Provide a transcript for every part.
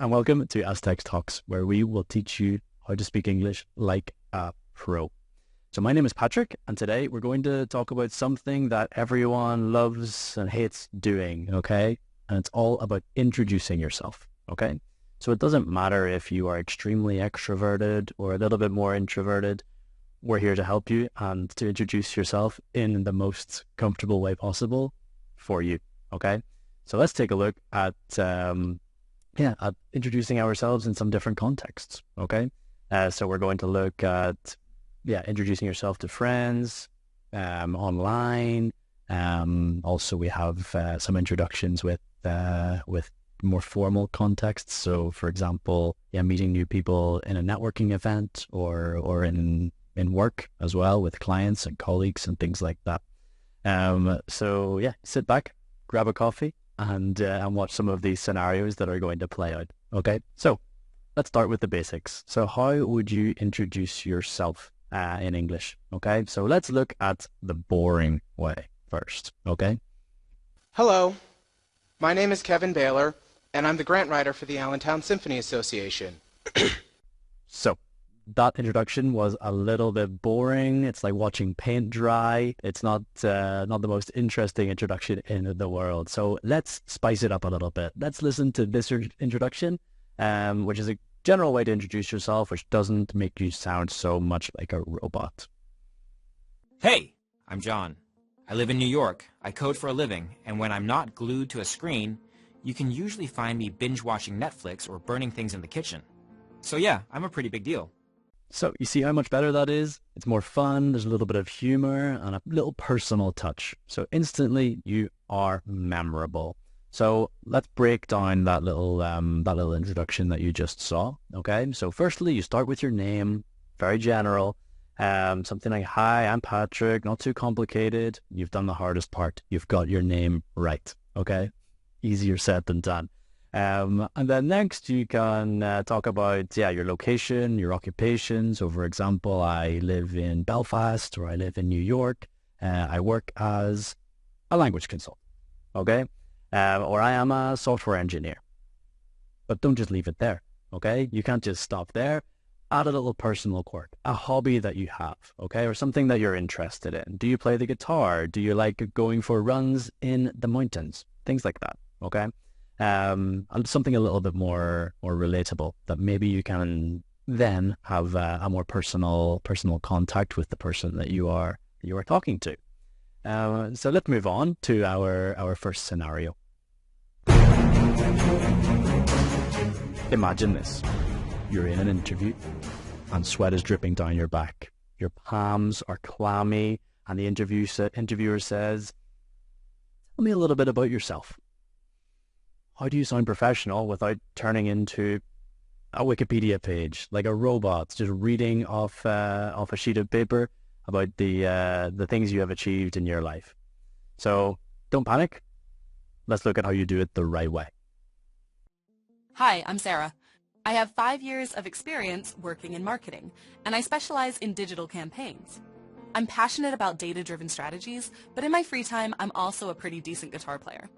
and welcome to Aztecs Talks, where we will teach you how to speak English like a pro. So my name is Patrick, and today we're going to talk about something that everyone loves and hates doing, okay? And it's all about introducing yourself, okay? So it doesn't matter if you are extremely extroverted or a little bit more introverted. We're here to help you and to introduce yourself in the most comfortable way possible for you, okay? So let's take a look at at introducing ourselves in some different contexts, okay? So we're going to look at, introducing yourself to friends, online. Also, we have some introductions with more formal contexts. So, for example, meeting new people in a networking event or in work as well with clients and colleagues and things like that. Sit back, grab a coffee, and watch some of these scenarios that are going to play out. Okay, so let's start with the basics. So how would you introduce yourself in English? Okay, so let's look at the boring way first. Okay. Hello, my name is Kevin Baylor, and I'm the grant writer for the Allentown Symphony Association. So that introduction was a little bit boring. It's like watching paint dry. It's not the most interesting introduction in the world. So let's spice it up a little bit. Let's listen to this introduction, which is a general way to introduce yourself, which doesn't make you sound so much like a robot. Hey, I'm John. I live in New York. I code for a living, and when I'm not glued to a screen, you can usually find me binge-watching Netflix or burning things in the kitchen. So yeah, I'm a pretty big deal. So you see how much better that is? It's more fun, there's a little bit of humor and a little personal touch. So instantly you are memorable. So let's break down that little introduction that you just saw. Okay, so firstly you start with your name, very general. Something like, hi, I'm Patrick, not too complicated. You've done the hardest part. You've got your name right. Okay, easier said than done. And then next you can talk about, your location, your occupation. So for example, I live in Belfast or I live in New York. I work as a language consultant, okay? Or I am a software engineer. But don't just leave it there, okay? You can't just stop there. Add a little personal quirk, a hobby that you have, okay? Or something that you're interested in. Do you play the guitar? Do you like going for runs in the mountains? Things like that, okay? And something a little bit more relatable that maybe you can then have a more personal contact with the person that you are talking to. So let's move on to our first scenario. Imagine this. You're in an interview and sweat is dripping down your back. Your palms are clammy and the interviewer says, tell me a little bit about yourself. How do you sound professional without turning into a Wikipedia page, like a robot, just reading off a sheet of paper about the things you have achieved in your life? So don't panic. Let's look at how you do it the right way. Hi, I'm Sarah. I have 5 years of experience working in marketing, and I specialize in digital campaigns. I'm passionate about data-driven strategies, but in my free time, I'm also a pretty decent guitar player.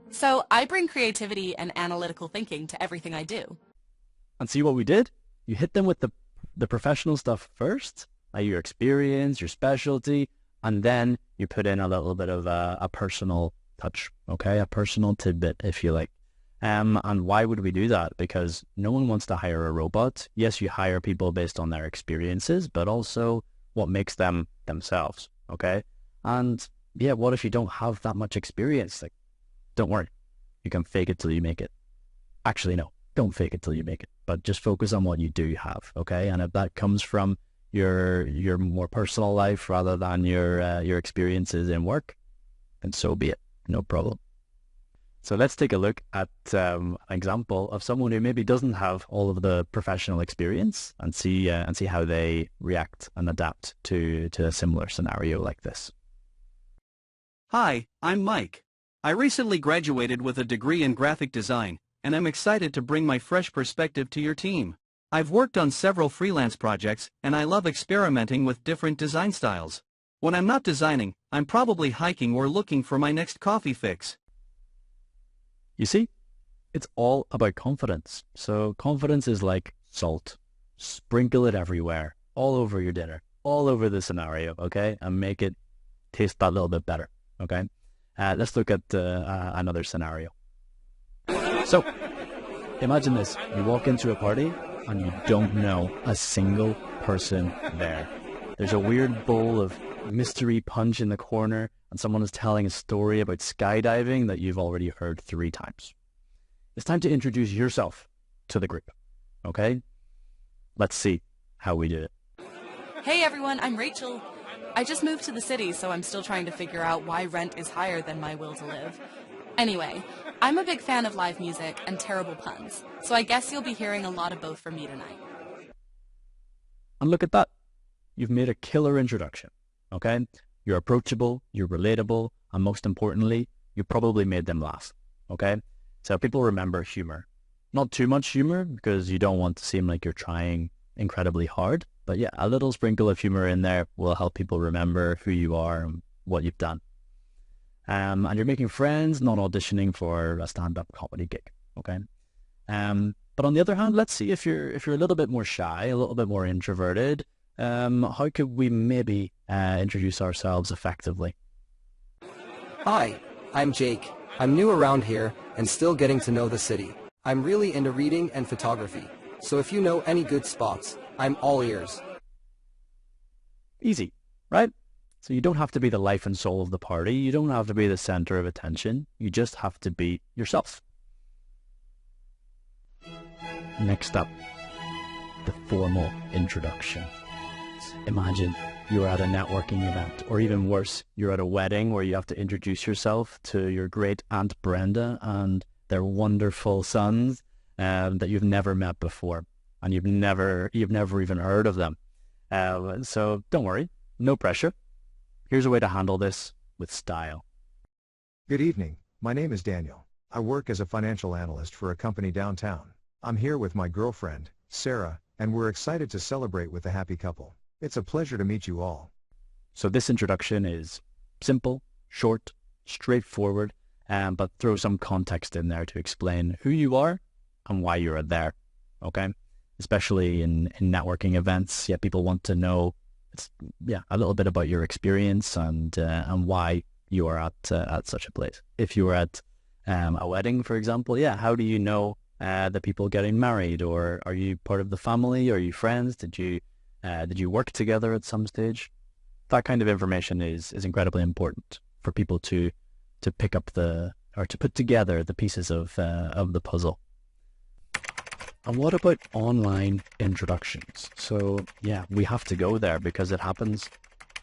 So I bring creativity and analytical thinking to everything I do. And see what we did? You hit them with the professional stuff first, like your experience, your specialty, and then you put in a little bit of a personal touch, okay? A personal tidbit, if you like. And why would we do that? Because no one wants to hire a robot. Yes, you hire people based on their experiences, but also what makes them themselves, okay? And what if you don't have that much experience? Like, don't worry, you can fake it till you make it. Actually, no, don't fake it till you make it, but just focus on what you do have, okay? And if that comes from your more personal life rather than your experiences in work, then so be it, no problem. So let's take a look at an example of someone who maybe doesn't have all of the professional experience and see how they react and adapt to a similar scenario like this. Hi, I'm Mike. I recently graduated with a degree in graphic design, and I'm excited to bring my fresh perspective to your team. I've worked on several freelance projects, and I love experimenting with different design styles. When I'm not designing, I'm probably hiking or looking for my next coffee fix. You see, It's all about confidence. So confidence is like salt. Sprinkle it everywhere, all over your dinner, all over the scenario, okay? And make it taste that little bit better, okay? Let's look at another scenario. So imagine this. You walk into a party and you don't know a single person there. There's a weird bowl of mystery punch in the corner and someone is telling a story about skydiving that you've already heard 3 times. It's time to introduce yourself to the group, okay? Let's see how we do it. Hey everyone, I'm Rachel. I just moved to the city, so I'm still trying to figure out why rent is higher than my will to live. Anyway, I'm a big fan of live music and terrible puns, so I guess you'll be hearing a lot of both from me tonight. And look at that. You've made a killer introduction, okay? You're approachable, you're relatable, and most importantly, you probably made them laugh, okay? So people remember humor. Not too much humor, because you don't want to seem like you're trying incredibly hard. But yeah, a little sprinkle of humor in there will help people remember who you are and what you've done. And you're making friends, not auditioning for a stand-up comedy gig, okay? But on the other hand, let's see if you're a little bit more shy, a little bit more introverted. How could we maybe introduce ourselves effectively? Hi, I'm Jake. I'm new around here and still getting to know the city. I'm really into reading and photography, so if you know any good spots, I'm all ears. Easy, right? So you don't have to be the life and soul of the party. You don't have to be the center of attention. You just have to be yourself. Next up, the formal introduction. Imagine you're at a networking event, or even worse, you're at a wedding where you have to introduce yourself to your great Aunt Brenda and their wonderful sons that you've never met before, and you've never even heard of them. So don't worry, no pressure. Here's a way to handle this with style. Good evening, my name is Daniel. I work as a financial analyst for a company downtown. I'm here with my girlfriend, Sarah, and we're excited to celebrate with the happy couple. It's a pleasure to meet you all. So this introduction is simple, short, straightforward, but throw some context in there to explain who you are and why you're there, okay? Especially in networking events, people want to know a little bit about your experience and why you are at such a place. If you were at a wedding, for example, how do you know the people getting married, or are you part of the family? Are you friends? Did you work together at some stage? That kind of information is incredibly important for people to pick up to put together the pieces of the puzzle. And what about online introductions? So we have to go there because it happens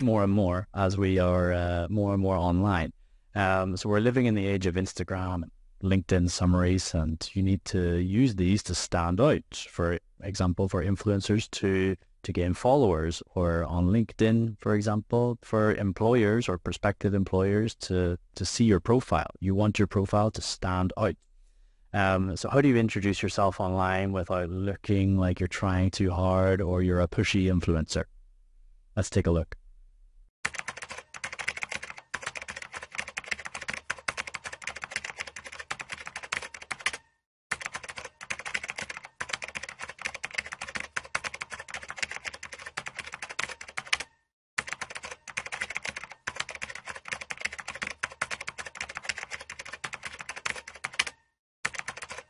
more and more as we are more and more online. So we're living in the age of Instagram, LinkedIn summaries, and you need to use these to stand out. For example, for influencers to gain followers, or on LinkedIn, for example, for employers or prospective employers to see your profile. You want your profile to stand out. So how do you introduce yourself online without looking like you're trying too hard or you're a pushy influencer? Let's take a look.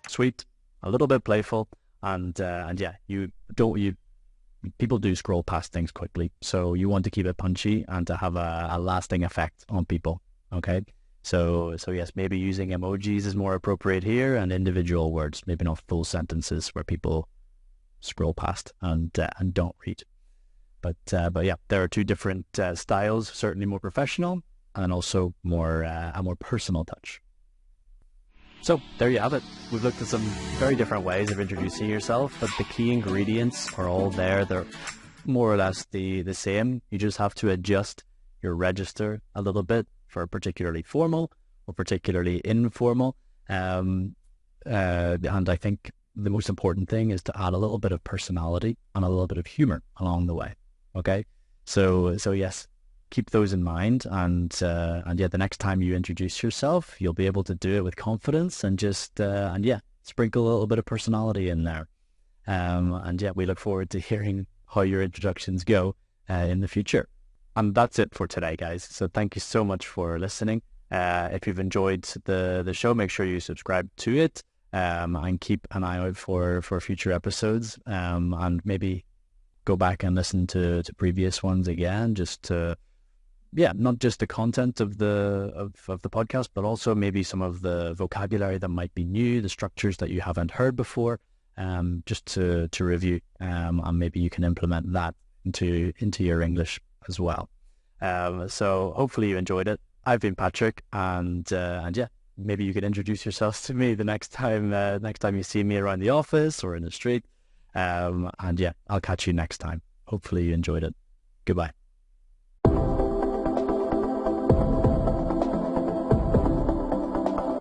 Sweet, a little bit playful, and people do scroll past things quickly, so you want to keep it punchy and to have a lasting effect on people. Okay, so yes, maybe using emojis is more appropriate here, and individual words, maybe not full sentences where people scroll past and don't read. But there are 2 different styles, certainly more professional and also more a more personal touch. So there you have it. We've looked at some very different ways of introducing yourself, but the key ingredients are all there. They're more or less the same. You just have to adjust your register a little bit for particularly formal or particularly informal. And I think the most important thing is to add a little bit of personality and a little bit of humor along the way. Okay? So yes, keep those in mind, and yeah, the next time you introduce yourself, you'll be able to do it with confidence and just and yeah, sprinkle a little bit of personality in there. And yeah, we look forward to hearing how your introductions go in the future. And that's it for today, guys. So thank you so much for listening. If you've enjoyed the show, make sure you subscribe to it, and keep an eye out for future episodes, and maybe go back and listen to previous ones again, just to, yeah, not just the content of the podcast, but also maybe some of the vocabulary that might be new, the structures that you haven't heard before, just to review, and maybe you can implement that into your English as well. So hopefully you enjoyed it. I've been Patrick, and yeah, maybe you could introduce yourselves to me the next time you see me around the office or in the street. And yeah, I'll catch you next time. Hopefully you enjoyed it. Goodbye.